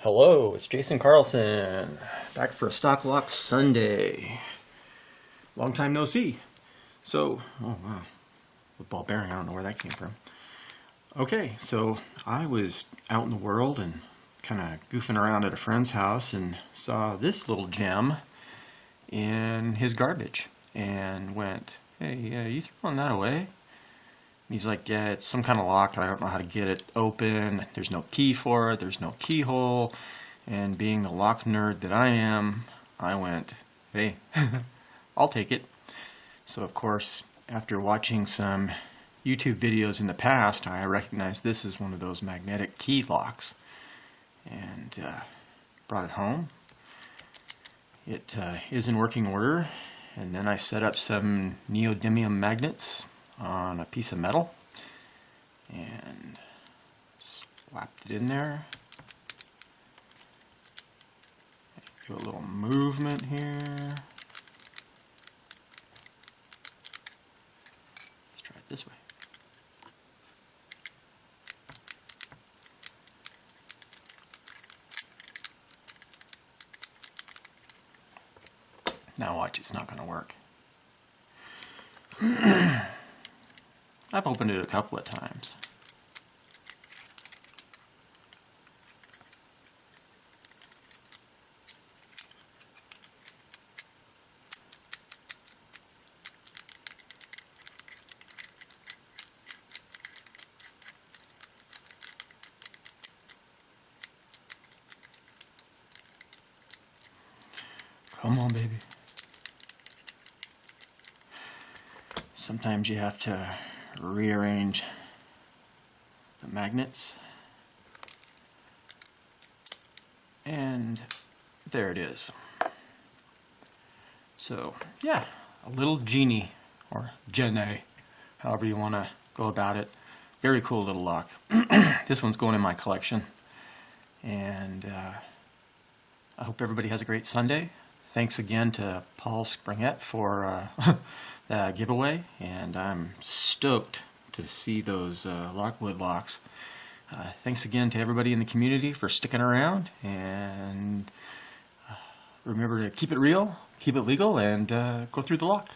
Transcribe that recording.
Hello, it's Jason Carlson, back for a Stock Lock Sunday. Long time no see. So, oh wow, the ball bearing, I don't know where that came from. Okay, so I was out in the world and kind of goofing around at a friend's house and saw this little gem in his garbage and went, hey, you throwing that away? He's like, yeah, it's some kind of lock, and I don't know how to get it open. There's no key for it. There's no keyhole. And being the lock nerd that I am, I went, hey, I'll take it. So, of course, after watching some YouTube videos in the past, I recognized this as one of those magnetic key locks. And brought it home. It is in working order. And then I set up some neodymium magnets on a piece of metal and slapped it in there. Do a little movement here. Let's try it this way. Now watch, it's not going to work. I've opened it a couple of times. Come on, baby. Sometimes you have to rearrange the magnets, and there it is. So yeah, a little Genii, or Genii, however you want to go about it. Very cool little lock. This one's going in my collection, and I hope everybody has a great Sunday. Thanks again to Paul Springett for the giveaway, and I'm stoked to see those Lockwood locks. Thanks again to everybody in the community for sticking around, and remember to keep it real, keep it legal, and go through the lock.